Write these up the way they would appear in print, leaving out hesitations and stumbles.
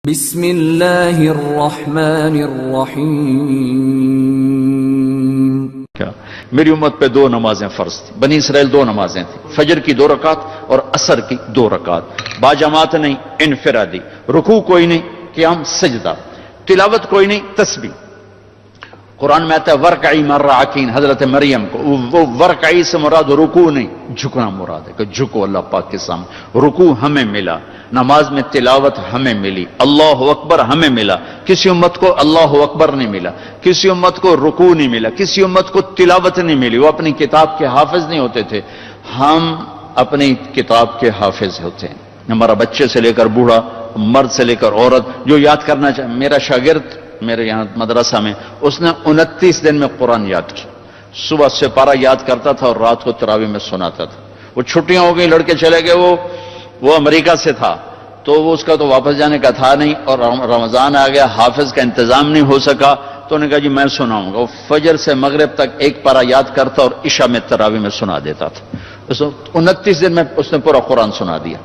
بسم اللہ الرحمن الرحیم۔ کیا میری امت پہ 2 نمازیں فرض تھی، بنی اسرائیل 2 نمازیں تھیں، فجر کی 2 رکعت اور عصر کی 2 رکعت، باجماعت نہیں، انفرادی، رکوع کوئی نہیں، قیام سجدہ، تلاوت کوئی نہیں، تسبیح۔ قرآن میں آتا ہے ورکعی مع الراکعین، حضرت مریم کو وہ ورکعی سے مراد رکوع نہیں، جھکنا مراد ہے کہ جھکو اللہ پاک کے سامنے۔ رکوع ہمیں ملا، نماز میں تلاوت ہمیں ملی، اللہ اکبر ہمیں ملا، کسی امت کو اللہ اکبر نہیں ملا، کسی امت کو رکوع نہیں ملا، کسی امت کو تلاوت نہیں ملی، وہ اپنی کتاب کے حافظ نہیں ہوتے تھے، ہم اپنی کتاب کے حافظ ہوتے ہیں۔ ہمارا بچے سے لے کر بوڑھا، مرد سے لے کر عورت جو یاد کرنا چاہے، میرا شاگرد میرے یہاں مدرسہ میں اس نے 29 دن میں قرآن یاد کی، صبح سے پارہ یاد کرتا تھا اور رات کو تراویح میں سناتا تھا۔ وہ چھٹیاں ہو گئی، لڑکے چلے گئے، وہ امریکہ سے تھا تو وہ اس کا تو واپس جانے کا تھا نہیں، اور رمضان آ گیا، حافظ کا انتظام نہیں ہو سکا تو انہوں نے کہا جی میں سناؤں گا۔ وہ فجر سے مغرب تک 1 پارہ یاد کرتا اور عشاء میں تراویح میں سنا دیتا تھا۔ 29 دن میں اس نے پورا قرآن سنا دیا۔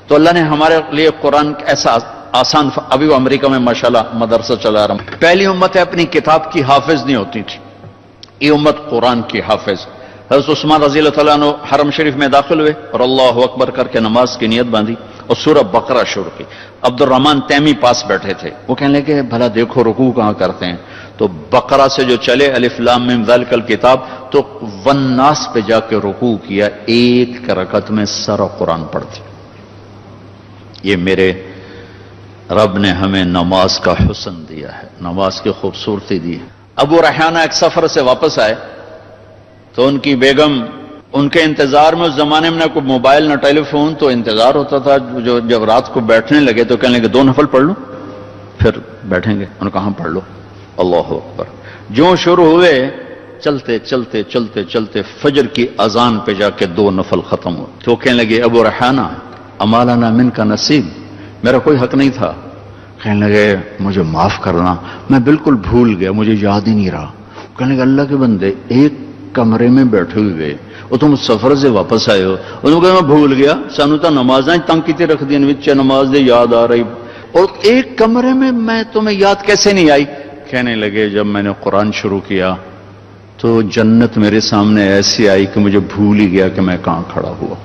تو اللہ نے ہمارے لیے قرآن ایسا آسان، ابھی وہ امریکہ میں ماشاءاللہ مدرسہ چلا رہا ہوں۔ پہلی امت ہے اپنی کتاب کی حافظ نہیں ہوتی تھی، یہ امت قرآن کی حافظ۔ حضرت عثمان رضی اللہ تعالیٰ عنہ حرم شریف میں داخل ہوئے اور اللہ اکبر کر کے نماز کی نیت باندھی اور سورہ بقرہ شروع کی۔ عبد الرحمن تیمی پاس بیٹھے تھے، وہ کہنے لگے بھلا دیکھو رکوع کہاں کرتے ہیں، تو بقرہ سے جو چلے الف لام میم ذالک الکتاب تو والناس پہ جا کے رکوع کیا، 1 رکعت میں سارا قرآن پڑھ دیا۔ یہ میرے رب نے ہمیں نماز کا حسن دیا ہے، نماز کی خوبصورتی دی ہے۔ ابو ریحانہ ایک سفر سے واپس آئے تو ان کی بیگم ان کے انتظار میں، اس زمانے میں نہ کوئی موبائل نہ ٹیلی فون، تو انتظار ہوتا تھا، جب رات کو بیٹھنے لگے تو کہنے لگے 2 نفل پڑھ لو پھر بیٹھیں گے۔ انہوں نے کہا پڑھ لو، اللہ اکبر۔ جو شروع ہوئے چلتے چلتے چلتے چلتے فجر کی اذان پہ جا کے 2 نفل ختم ہوئے تو کہنے لگے ابو ریحانہ اما لنا من کا نصیب، میرا کوئی حق نہیں تھا؟ کہنے لگے مجھے معاف کرنا، میں بالکل بھول گیا، مجھے یاد ہی نہیں رہا۔ کہنے لگے اللہ کے بندے، ایک کمرے میں بیٹھے ہوئے اور تم سفر سے واپس آئے ہو، انہوں نے کہا میں بھول گیا، سانو تو نمازاں تنگ کیتے رکھ دیا، وچ نماز دے یاد آ رہی، اور ایک کمرے میں میں تمہیں یاد کیسے نہیں آئی؟ کہنے لگے جب میں نے قرآن شروع کیا تو جنت میرے سامنے ایسی آئی کہ مجھے بھول ہی گیا کہ میں کہاں کھڑا ہوا۔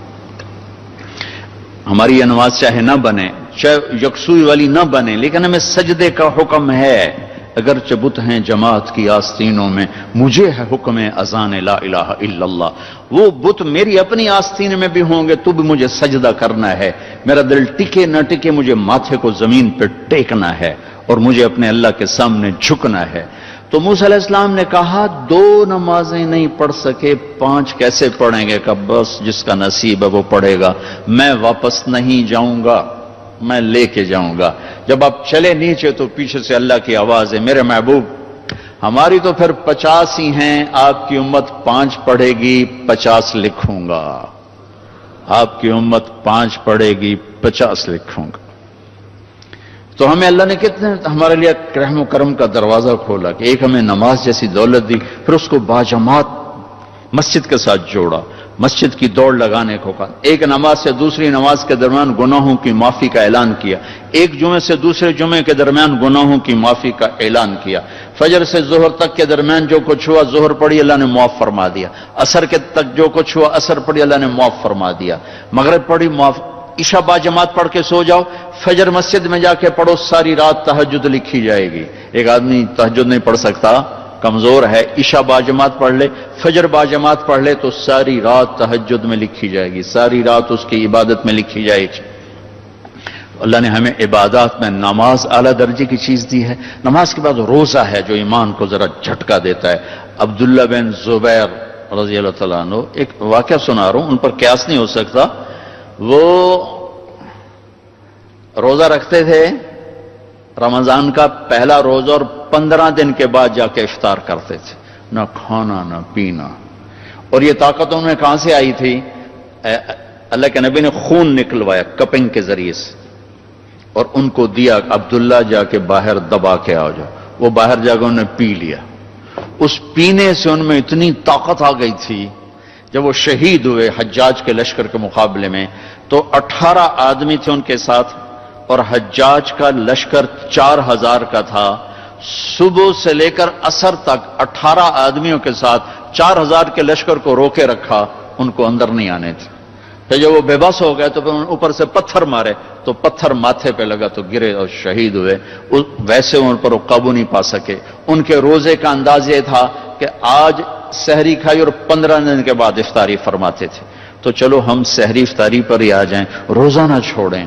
ہماری یہ نماز چاہے نہ بنے، چاہے یکسوئی والی نہ بنے، لیکن ہمیں سجدے کا حکم ہے۔ اگرچہ بت ہیں جماعت کی آستینوں میں، مجھے ہے حکم اذان لا الہ الا اللہ۔ وہ بت میری اپنی آستین میں بھی ہوں گے تو بھی مجھے سجدہ کرنا ہے، میرا دل ٹکے نہ ٹکے مجھے ماتھے کو زمین پہ ٹیکنا ہے اور مجھے اپنے اللہ کے سامنے جھکنا ہے۔ تو موسیٰ علیہ السلام نے کہا 2 نمازیں نہیں پڑھ سکے، 5 کیسے پڑھیں گے؟ کہ بس جس کا نصیب ہے وہ پڑھے گا، میں واپس نہیں جاؤں گا، میں لے کے جاؤں گا۔ جب آپ چلے نیچے تو پیچھے سے اللہ کی آواز ہے میرے محبوب ہماری تو پھر 50 ہی ہیں، آپ کی امت 5 پڑھے گی، 50 لکھوں گا۔ آپ کی امت 5 پڑھے گی، 50 لکھوں گا۔ تو ہمیں اللہ نے کتنے ہمارے لیے رحم و کرم کا دروازہ کھولا کہ ایک ہمیں نماز جیسی دولت دی، پھر اس کو باجماعت مسجد کے ساتھ جوڑا، مسجد کی دوڑ لگانے کو کہا، ایک نماز سے دوسری نماز کے درمیان گناہوں کی معافی کا اعلان کیا، ایک جمعے سے دوسرے جمعے کے درمیان گناہوں کی معافی کا اعلان کیا، فجر سے ظہر تک کے درمیان جو کچھ ہوا ظہر پڑھی اللہ نے معاف فرما دیا، عصر کے تک جو کچھ ہوا عصر پڑھی اللہ نے معاف فرما دیا، مغرب پڑھی معاف، عشاء باجماعت پڑھ کے سو جاؤ، فجر مسجد میں جا کے پڑھو، ساری رات تہجد لکھی جائے گی۔ ایک آدمی تہجد نہیں پڑھ سکتا، کمزور ہے، عشاء باجماعت پڑھ لے، فجر باجماعت پڑھ لے تو ساری رات تہجد میں لکھی جائے گی، ساری رات اس کی عبادت میں لکھی جائے گی۔ اللہ نے ہمیں عبادات میں نماز اعلیٰ درجے کی چیز دی ہے۔ نماز کے بعد روزہ ہے جو ایمان کو ذرا جھٹکا دیتا ہے۔ عبداللہ بن زبیر رضی اللہ تعالیٰ عنہ، ایک واقعہ سنا رہا ہوں، ان پر قیاس نہیں ہو سکتا۔ وہ روزہ رکھتے تھے رمضان کا پہلا روزہ اور 15 دن کے بعد جا کے افطار کرتے تھے، نہ کھانا نہ پینا۔ اور یہ طاقت انہیں کہاں سے آئی تھی؟ اللہ کے نبی نے خون نکلوایا کپنگ کے ذریعے سے اور ان کو دیا، عبداللہ جا کے باہر دبا کے آ جاؤ۔ وہ باہر جا کے انہوں نے پی لیا، اس پینے سے ان میں اتنی طاقت آ گئی تھی، جب وہ شہید ہوئے حجاج کے لشکر کے مقابلے میں تو 18 آدمی تھے ان کے ساتھ، اور حجاج کا لشکر 4000 کا تھا. صبح سے لے کر عصر تک 18 آدمیوں کے ساتھ 4000 کے لشکر کو روکے رکھا، ان کو اندر نہیں آنے تھے. پھر جب وہ بے بس ہو گئے تو پھر اوپر سے پتھر مارے تو پتھر ماتھے پہ لگا تو گرے اور شہید ہوئے. ویسے ان پر وہ قابو نہیں پا سکے. ان کے روزے کا انداز یہ تھا کہ آج سحری کھائی اور 15 دن کے بعد افطاری فرماتے تھے. تو چلو ہم سحری افطاری پر ہی آ جائیں، روزہ نہ چھوڑیں.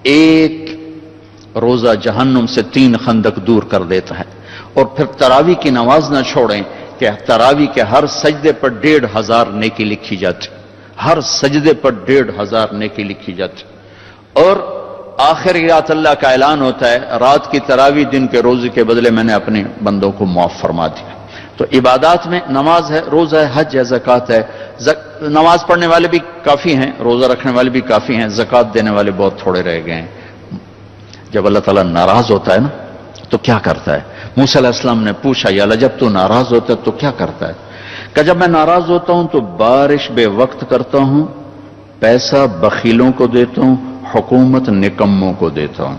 ایک روزہ جہنم سے 3 خندق دور کر دیتا ہے. اور پھر تراویح کی نماز نہ چھوڑیں کہ تراویح کے ہر سجدے پر 1500 نیکی لکھی جاتی، ہر سجدے پر 1500 نیکی لکھی جاتی. اور آخر رات اللہ کا اعلان ہوتا ہے، رات کی تراویح دن کے روزے کے بدلے میں نے اپنے بندوں کو معاف فرما دیا. تو عبادات میں نماز ہے، روزہ ہے، حج ہے، زکوٰۃ ہے. نماز پڑھنے والے بھی کافی ہیں، روزہ رکھنے والے بھی کافی ہیں، زکوٰۃ دینے والے بہت تھوڑے رہ گئے ہیں. جب اللہ تعالیٰ ناراض ہوتا ہے نا تو کیا کرتا ہے؟ موسیٰ علیہ السلام نے پوچھا، یا اللہ جب تو ناراض ہوتا ہے تو کیا کرتا ہے؟ کہ جب میں ناراض ہوتا ہوں تو بارش بے وقت کرتا ہوں، پیسہ بخیلوں کو دیتا ہوں، حکومت نکموں کو دیتا ہوں.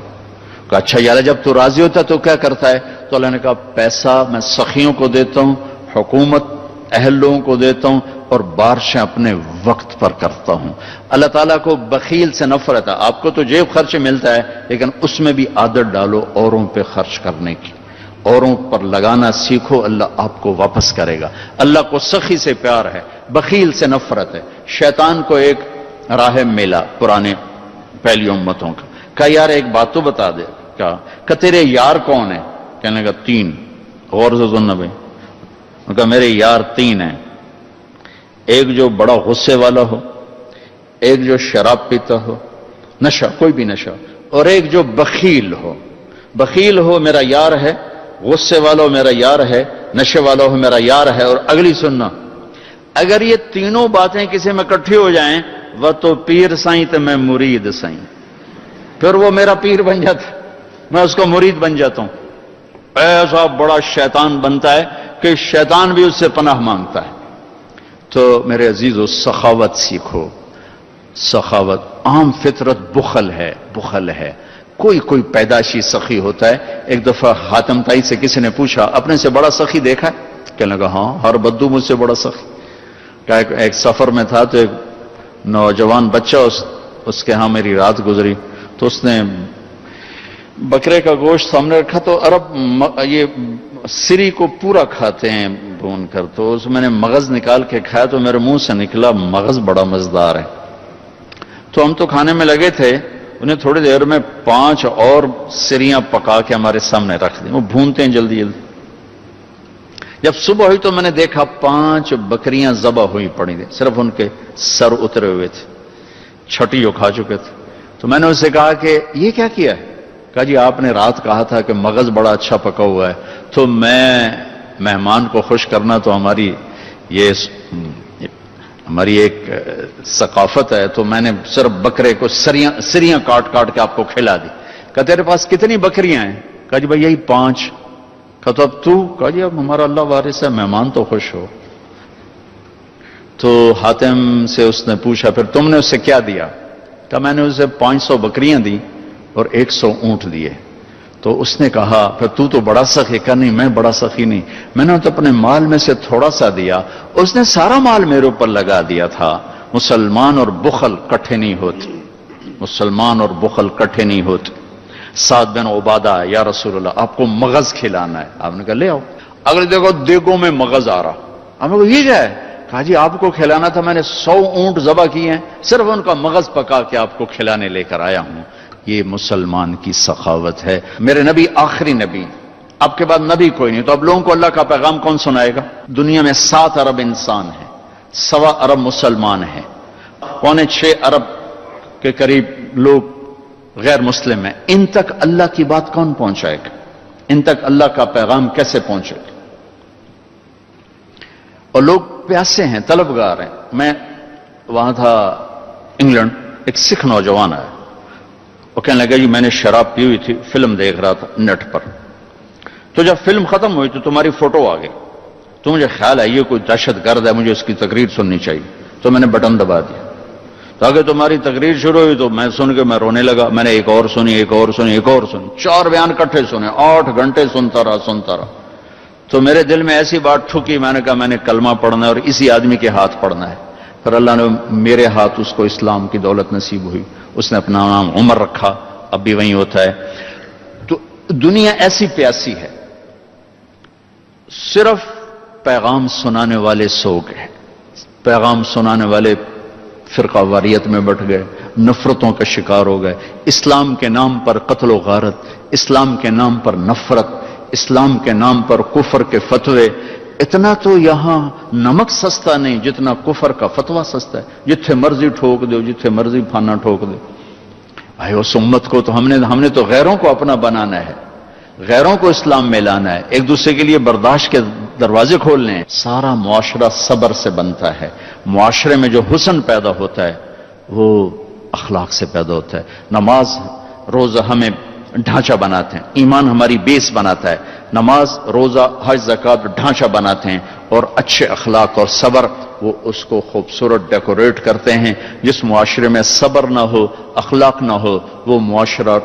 کہ اچھا یا اللہ جب تو راضی ہوتا ہے تو کیا کرتا ہے؟ تو اللہ نے کہا پیسہ میں سخیوں کو دیتا ہوں، حکومت اہل لوگوں کو دیتا ہوں، اور بارشیں اپنے وقت پر کرتا ہوں. اللہ تعالیٰ کو بخیل سے نفرت ہے. آپ کو تو جیب خرچ ملتا ہے لیکن اس میں بھی عادت ڈالو اوروں پہ خرچ کرنے کی، اوروں پر لگانا سیکھو، اللہ آپ کو واپس کرے گا. اللہ کو سخی سے پیار ہے، بخیل سے نفرت ہے. شیطان کو ایک راہب ملا پرانے پہلی امتوں کا، کہا یار ایک بات تو بتا دے. کہ تیرے یار کون ہیں؟ کہنے لگا 3. غور سے سننا بھائی. کہا میرے یار 3 ہیں، ایک جو بڑا غصے والا ہو، ایک جو شراب پیتا ہو، نشہ کوئی بھی نشہ، اور ایک جو بخیل ہو. بخیل ہو میرا یار ہے، غصے والا ہو میرا یار ہے، نشے والا ہو میرا یار ہے. اور اگلی سننا، اگر یہ تینوں باتیں کسی میں اکٹھی ہو جائیں، وہ تو پیر سائیں تو میں مرید سائیں. پھر وہ میرا پیر بن جاتا، میں اس کو مرید بن جاتا ہوں. ایسا بڑا شیطان بنتا ہے کہ شیطان بھی اس سے پناہ مانگتا ہے. تو میرے عزیزو سخاوت سیکھو. سخاوت عام فطرت بخل ہے، بخل ہے. کوئی پیدائشی سخی ہوتا ہے. ایک دفعہ حاتم تائی سے کسی نے پوچھا اپنے سے بڑا سخی دیکھا ہے؟ کہنے لگا ہاں ہر بدو مجھ سے بڑا سخی. ایک سفر میں تھا تو ایک نوجوان بچہ اس کے ہاں میری رات گزری. تو اس نے بکرے کا گوشت سامنے رکھا تو عرب یہ سری کو پورا کھاتے ہیں بھون کر. تو اس میں نے مغز نکال کے کھایا تو میرے منہ سے نکلا مغز بڑا مزیدار ہے. تو ہم تو کھانے میں لگے تھے، انہیں تھوڑی دیر میں 5 اور سریاں پکا کے ہمارے سامنے رکھ دیں. وہ بھونتے ہیں جلدی جلدی. جب صبح ہوئی تو میں نے دیکھا 5 بکریاں ذبح ہوئی پڑی تھیں، صرف ان کے سر اترے ہوئے تھے، چھٹی جو کھا چکے تھے. تو میں نے اس سے کہا کہ یہ کیا کیا ہے؟ کہا جی آپ نے رات کہا تھا کہ مغز بڑا اچھا پکا ہوا ہے، تو میں مہمان کو خوش کرنا تو ہماری ایک ثقافت ہے، تو میں نے صرف بکرے کو سریاں کاٹ کاٹ کے آپ کو کھلا دی. کہا تیرے پاس کتنی بکریاں ہیں؟ کہا جی بھائی یہی 5. کہا تو اب تو؟ کہا جی اب ہمارا اللہ وارث ہے، مہمان تو خوش ہو. تو حاتم سے اس نے پوچھا پھر تم نے اس سے کیا دیا؟ کہا میں نے اسے 500 بکریاں دی اور 100 اونٹ دیے. تو اس نے کہا پھر تو بڑا سخی. کہا نہیں میں بڑا سخی نہیں، میں نے تو اپنے مال میں سے تھوڑا سا دیا، اس نے سارا مال میرے اوپر لگا دیا تھا. مسلمان اور بخل کٹھے نہیں ہوتے، مسلمان اور بخل کٹھے نہیں ہوتے. سعد بن عبادہ یا رسول اللہ آپ کو مغز کھلانا ہے. آپ نے کہا لے آؤ. اگر دیکھو دیگوں میں مغز آ رہا، آپ نے کہا یہ کیا ہے؟ کہا جی آپ کو کھلانا تھا، میں نے 100 اونٹ ذبح کیے ہیں، صرف ان کا مغز پکا کے آپ کو کھلانے لے کر آیا ہوں. یہ مسلمان کی سخاوت ہے. میرے نبی آخری نبی، اب کے بعد نبی کوئی نہیں. تو اب لوگوں کو اللہ کا پیغام کون سنائے گا؟ دنیا میں 7 ارب انسان ہیں، 1.25 ارب مسلمان ہیں، 6.25 ارب کے قریب لوگ غیر مسلم ہیں. ان تک اللہ کی بات کون پہنچائے گا؟ ان تک اللہ کا پیغام کیسے پہنچے گا؟ اور لوگ پیاسے ہیں، طلبگار ہیں. میں وہاں تھا انگلینڈ، ایک سکھ نوجوان آیا، وہ کہنے لگا جی میں نے شراب پی ہوئی تھی، فلم دیکھ رہا تھا نیٹ پر، تو جب فلم ختم ہوئی تو تمہاری فوٹو آ گئی، تو مجھے خیال ہے یہ کوئی دہشت گرد ہے، مجھے اس کی تقریر سننی چاہیے. تو میں نے بٹن دبا دیا. تاکہ تمہاری تقریر شروع ہوئی تو میں سن کے میں رونے لگا. میں نے ایک اور سنی, ایک اور سنی, ایک اور سنی, 4 بیان اکٹھے سنے, 8 گھنٹے سنتا رہا. تو میرے دل میں ایسی بات ٹھکی, میں نے کہا میں نے کلمہ پڑھنا ہے اور اسی آدمی کے ہاتھ پڑھنا ہے. پھر اللہ نے میرے ہاتھ اس کو اسلام کی دولت نصیب ہوئی. اس نے اپنا نام عمر رکھا, اب بھی وہیں ہوتا ہے. تو دنیا ایسی پیاسی ہے, صرف پیغام سنانے والے سو گئے, پیغام سنانے والے فرقہ واریت میں بٹ گئے, نفرتوں کا شکار ہو گئے. اسلام کے نام پر قتل و غارت, اسلام کے نام پر نفرت, اسلام کے نام پر کفر کے فتوے. اتنا تو یہاں نمک سستا نہیں جتنا کفر کا فتویٰ سستا ہے. جتھے مرضی ٹھوک دو, جتھے مرضی پھانا ٹھوک دو. بھائی اس امت کو تو ہم نے تو غیروں کو اپنا بنانا ہے, غیروں کو اسلام میں لانا ہے, ایک دوسرے کے لیے برداشت کے دروازے کھولنے ہیں. سارا معاشرہ صبر سے بنتا ہے. معاشرے میں جو حسن پیدا ہوتا ہے وہ اخلاق سے پیدا ہوتا ہے. نماز روزہ ہمیں ڈھانچہ بناتے ہیں, ایمان ہماری بیس بناتا ہے. نماز روزہ حج زکات ڈھانچہ بناتے ہیں, اور اچھے اخلاق اور صبر وہ اس کو خوبصورت ڈیکوریٹ کرتے ہیں. جس معاشرے میں صبر نہ ہو, اخلاق نہ ہو, وہ معاشرہ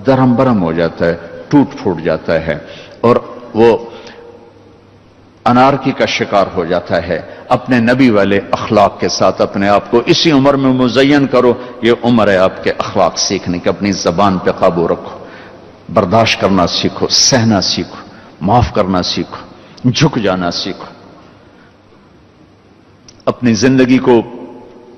درم برم ہو جاتا ہے, ٹوٹ پھوٹ جاتا ہے, اور وہ انارکی کا شکار ہو جاتا ہے. اپنے نبی والے اخلاق کے ساتھ اپنے آپ کو اسی عمر میں مزین کرو. یہ عمر ہے آپ کے اخلاق سیکھنے کی. اپنی زبان پہ قابو رکھو, برداشت کرنا سیکھو, سہنا سیکھو, معاف کرنا سیکھو, جھک جانا سیکھو. اپنی زندگی کو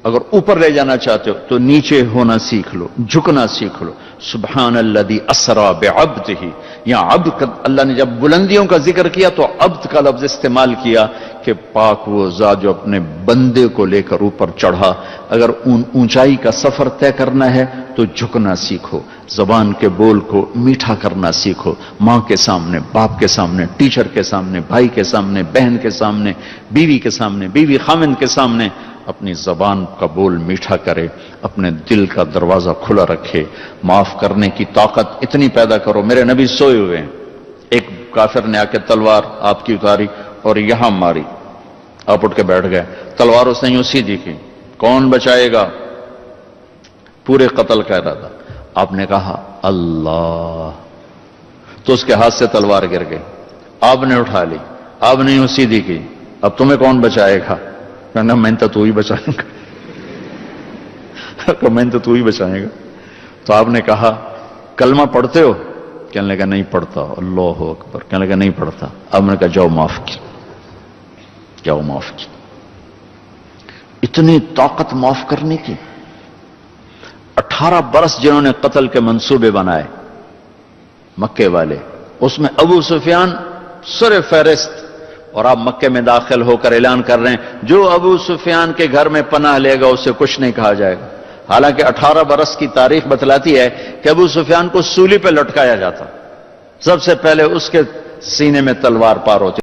اگر اوپر لے جانا چاہتے ہو تو نیچے ہونا سیکھ لو, جھکنا سیکھ لو. سبحان الذی اسرا بعبدہ, یہاں عبد, اللہ نے جب بلندیوں کا ذکر کیا تو عبد کا لفظ استعمال کیا کہ پاک وہ ذات جو اپنے بندے کو لے کر اوپر چڑھا. اگر اونچائی کا سفر طے کرنا ہے تو جھکنا سیکھو, زبان کے بول کو میٹھا کرنا سیکھو. ماں کے سامنے, باپ کے سامنے, ٹیچر کے سامنے, بھائی کے سامنے, بہن کے سامنے, بیوی کے سامنے, بیوی خامند کے سامنے اپنی زبان کا بول میٹھا کرے, اپنے دل کا دروازہ کھلا رکھے. معاف کرنے کی طاقت اتنی پیدا کرو. میرے نبی سوئے ہوئے ہیں, ایک کافر نے آ کے تلوار آپ کی اتاری اور یہاں ماری, آپ اٹھ کے بیٹھ گئے. تلوار اس نے یوں سیدھی کی, کون بچائے گا؟ پورے قتل کا ارادہ. آپ نے کہا اللہ, تو اس کے ہاتھ سے تلوار گر گئی. آپ نے اٹھا لی, آپ نے یوں سیدھی کی, اب تمہیں کون بچائے گا؟ کہنا میں تو ہی بچائیں گا, میں تو ہی بچائے گا. تو آپ نے کہا کلمہ پڑھتے ہو؟ کہنے لگا نہیں پڑھتا. اللہ اکبر. کہنے لگا نہیں پڑھتا. آپ نے کہا جاؤ معاف کی, جاؤ معاف کی. اتنی طاقت معاف کرنے کی. 18 برس جنہوں نے قتل کے منصوبے بنائے مکے والے, اس میں ابو سفیان سر فہرست. اور آپ مکے میں داخل ہو کر اعلان کر رہے ہیں جو ابو سفیان کے گھر میں پناہ لے گا اسے کچھ نہیں کہا جائے گا. حالانکہ 18 برس کی تاریخ بتلاتی ہے کہ ابو سفیان کو سولی پہ لٹکایا جاتا, سب سے پہلے اس کے سینے میں تلوار پار ہوتی.